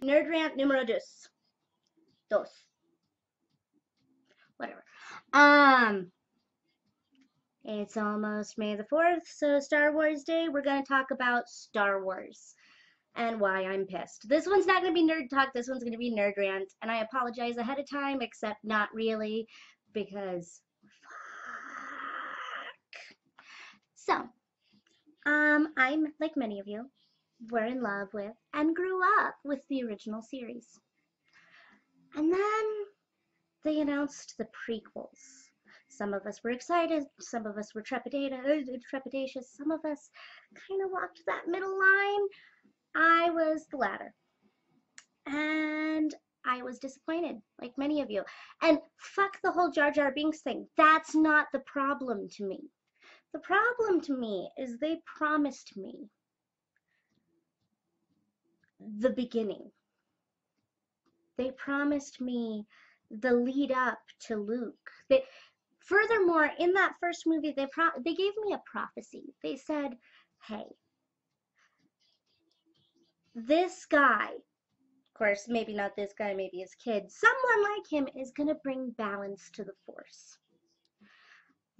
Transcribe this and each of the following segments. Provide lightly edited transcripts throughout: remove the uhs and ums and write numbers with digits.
Nerd Rant numero dos. Dos. Whatever. It's almost May the 4th, so Star Wars Day, we're going to talk about Star Wars and why I'm pissed. This one's not going to be Nerd Talk, this one's going to be Nerd Rant, and I apologize ahead of time, except not really, because fuck. So, I'm, like many of you, were in love with and grew up with the original series. And then they announced the prequels. Some of us were excited, some of us were trepidatious, some of us kind of walked that middle line. I was the latter. And I was disappointed, like many of you. And fuck the whole Jar Jar Binks thing. That's not the problem to me. The problem to me is they promised me the beginning. They promised me the lead up to Luke. Furthermore, in that first movie, they gave me a prophecy. They said, hey, this guy, of course, maybe not this guy, maybe his kid, someone like him is going to bring balance to the Force.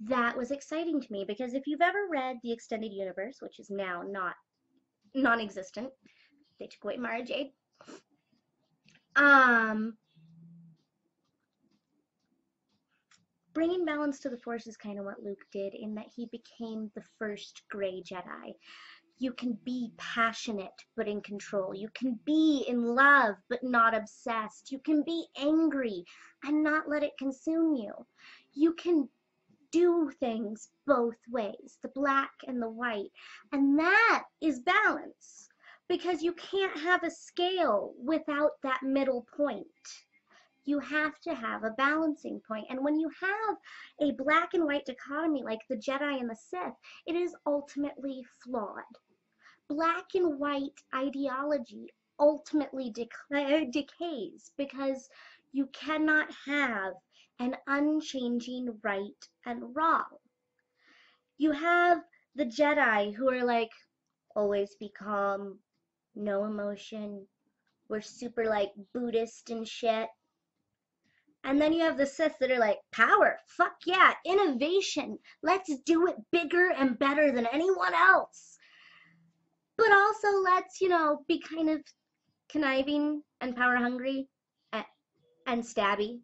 That was exciting to me because if you've ever read the extended universe, which is now non-existent, they took away Mara Jade. Bringing balance to the Force is kind of what Luke did in that he became the first gray Jedi. You can be passionate but in control. You can be in love but not obsessed. You can be angry and not let it consume you. You can do things both ways, the black and the white. And that is balance because you can't have a scale without that middle point. You have to have a balancing point. And when you have a black and white dichotomy like the Jedi and the Sith, it is ultimately flawed. Black and white ideology ultimately decays because you cannot have an unchanging right and wrong. You have the Jedi who are like, always be calm, no emotion, we're super like Buddhist and shit. And then you have the Sith that are like, power, fuck yeah, innovation, let's do it bigger and better than anyone else. But also let's, be kind of conniving and power hungry and stabby.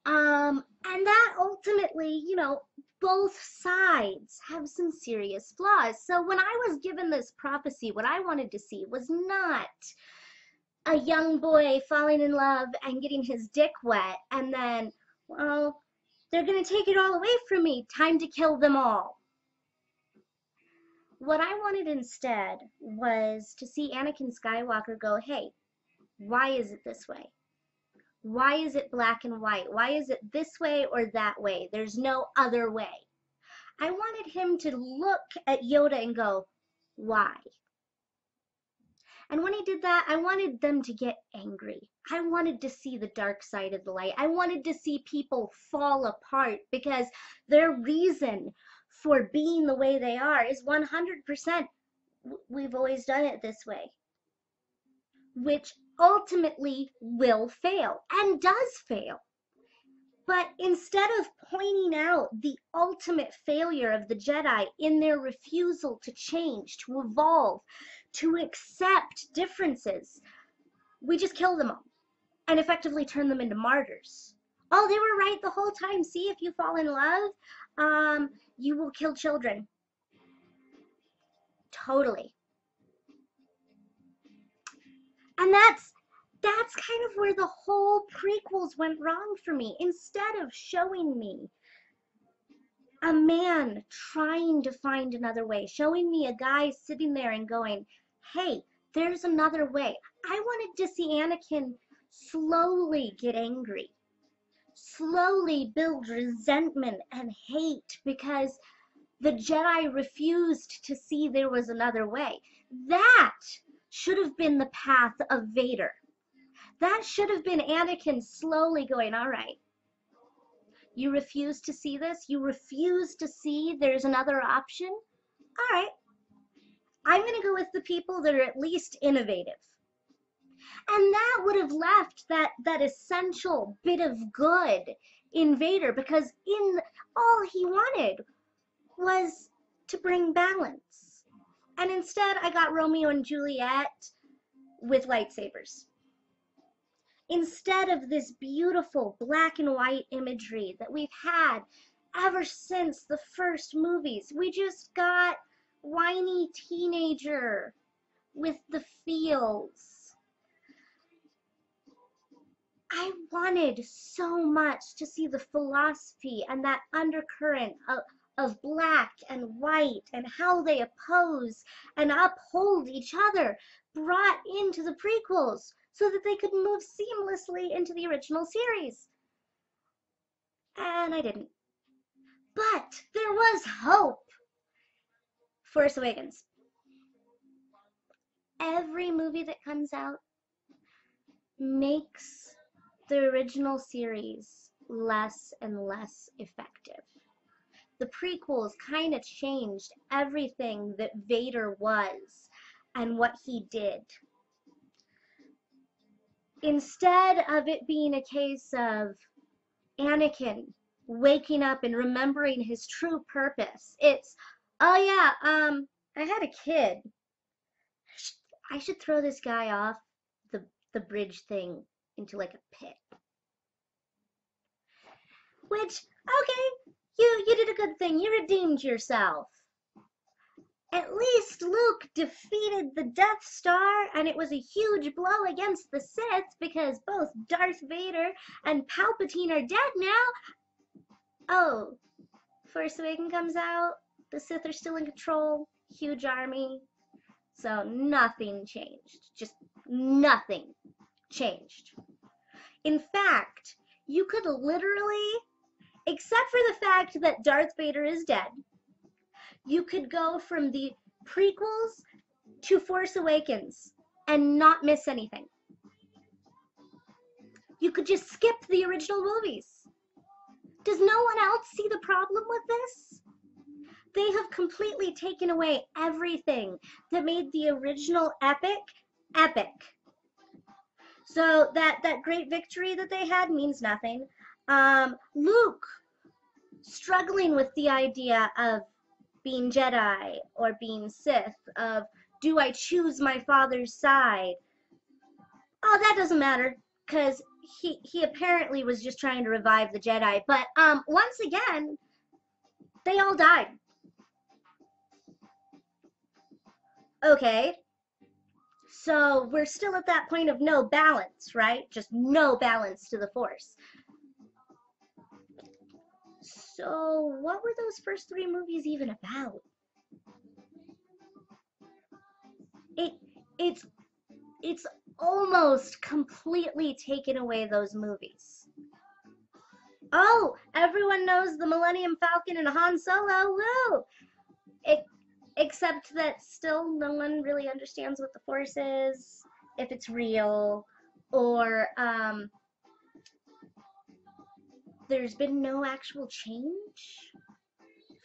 And that ultimately, both sides have some serious flaws. So when I was given this prophecy, what I wanted to see was not a young boy falling in love and getting his dick wet and then, well, they're going to take it all away from me. Time to kill them all. What I wanted instead was to see Anakin Skywalker go, hey, why is it this way? Why is it black and white? Why is it this way or that way? There's no other way. I wanted him to look at Yoda and go, why? And when he did that, I wanted them to get angry. I wanted to see the dark side of the light. I wanted to see people fall apart because their reason for being the way they are is 100% we've always done it this way, which ultimately will fail and does fail. But instead of pointing out the ultimate failure of the Jedi in their refusal to change, to evolve, to accept differences, we just kill them all and effectively turn them into martyrs. Oh, they were right the whole time. See, if you fall in love, you will kill children. Totally. And that's kind of where the whole prequels went wrong for me. Instead of showing me a man trying to find another way, showing me a guy sitting there and going, hey, there's another way. I wanted to see Anakin slowly get angry, slowly build resentment and hate because the Jedi refused to see there was another way. That should have been the path of Vader. That should have been Anakin slowly going, all right, you refuse to see this? You refuse to see there's another option? All right, I'm going to go with the people that are at least innovative. And that would have left that essential bit of good in Vader, because in all he wanted was to bring balance. And instead I got Romeo and Juliet with lightsabers. Instead of this beautiful black and white imagery that we've had ever since the first movies, we just got whiny teenager with the feels. I wanted so much to see the philosophy and that undercurrent of black and white and how they oppose and uphold each other brought into the prequels so that they could move seamlessly into the original series. And I didn't. But there was hope. Force Awakens. Every movie that comes out makes the original series less and less effective. The prequels kind of changed everything that Vader was and what he did. Instead of it being a case of Anakin waking up and remembering his true purpose, it's, oh yeah, I had a kid. I should throw this guy off the bridge thing into like a pit. Which, okay, you did a good thing. You redeemed yourself. At least Luke defeated the Death Star, and it was a huge blow against the Sith because both Darth Vader and Palpatine are dead now. Oh, Force Awakens comes out, the Sith are still in control, huge army, so nothing changed. Just nothing changed. In fact, you could literally, except for the fact that Darth Vader is dead, you could go from the prequels to Force Awakens and not miss anything. You could just skip the original movies. Does no one else see the problem with this? They have completely taken away everything that made the original epic epic. So that great victory that they had means nothing. Luke struggling with the idea of being Jedi or being Sith, of do I choose my father's side? Oh, that doesn't matter, because he apparently was just trying to revive the Jedi. But once again, they all died. Okay, so we're still at that point of no balance, right? Just no balance to the Force. So what were those first three movies even about? It's almost completely taken away those movies. Oh, everyone knows the Millennium Falcon and Han Solo, woo! Except that still no one really understands what the Force is, if it's real, or there's been no actual change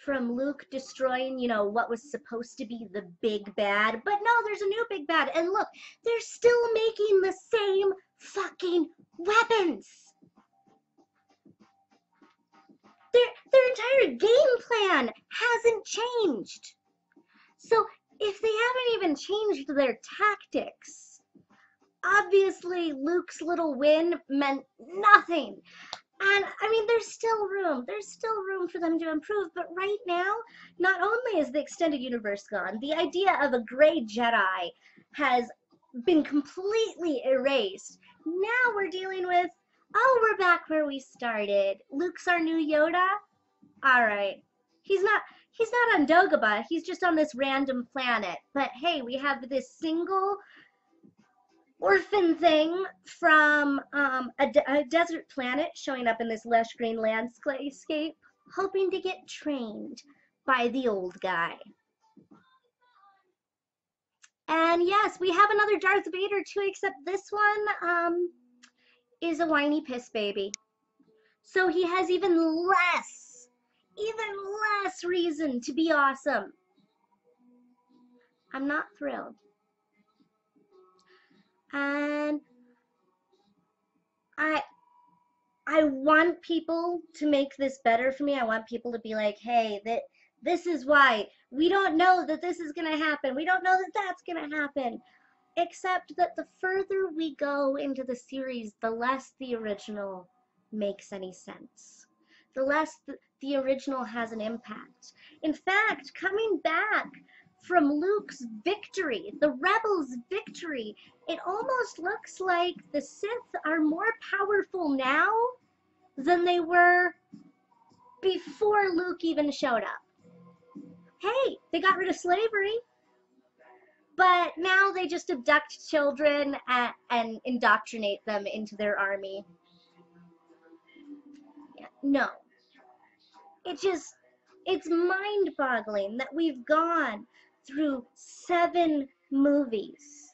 from Luke destroying, what was supposed to be the big bad. But no, there's a new big bad. And look, they're still making the same fucking weapons. Their entire game plan hasn't changed. So if they haven't even changed their tactics, obviously Luke's little win meant nothing. And I mean, there's still room for them to improve, but right now, not only is the extended universe gone, the idea of a gray Jedi has been completely erased. Now we're dealing with, oh, we're back where we started. Luke's our new Yoda? Alright. He's not on Dagobah, he's just on this random planet. But hey, we have this single orphan thing from a desert planet showing up in this lush green landscape, hoping to get trained by the old guy. And yes, we have another Darth Vader too, except this one is a whiny piss baby. So he has even less reason to be awesome. I'm not thrilled. And I I want people to make this better for me. I want people to be like, hey, this is why. We don't know that this is going to happen. We don't know that that's going to happen. Except that the further we go into the series, the less the original makes any sense. The less the original has an impact. In fact, coming back from Luke's victory, the rebels' victory, it almost looks like the Sith are more powerful now than they were before Luke even showed up. Hey, they got rid of slavery, but now they just abduct children and indoctrinate them into their army. Yeah, no. It's mind-boggling that we've gone through 7 movies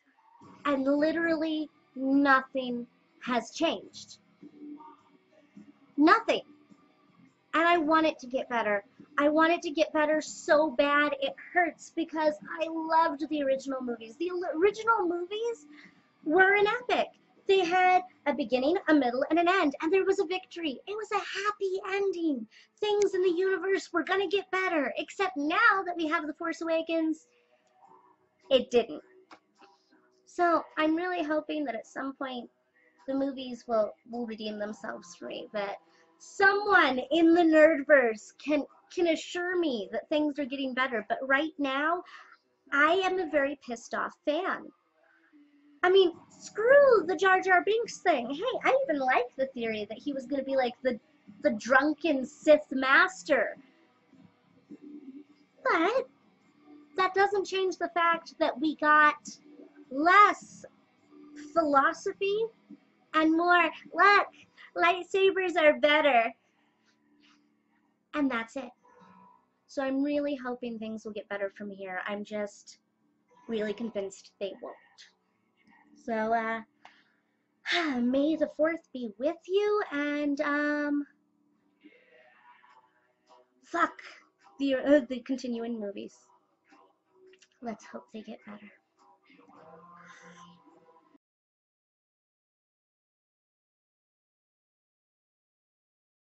and literally nothing has changed. Nothing. And I want it to get better. I want it to get better so bad it hurts because I loved the original movies. The original movies were an epic. They had a beginning, a middle, and an end, and there was a victory. It was a happy ending. Things in the universe were going to get better, except now that we have The Force Awakens, it didn't. So I'm really hoping that at some point the movies will redeem themselves for me, that someone in the Nerdverse can assure me that things are getting better. But right now, I am a very pissed off fan. I mean, screw the Jar Jar Binks thing. Hey, I even like the theory that he was going to be like the drunken Sith master. But that doesn't change the fact that we got less philosophy and more, look, lightsabers are better. And that's it. So I'm really hoping things will get better from here. I'm just really convinced they won't. So, may the 4th be with you, and, fuck the continuing movies. Let's hope they get better.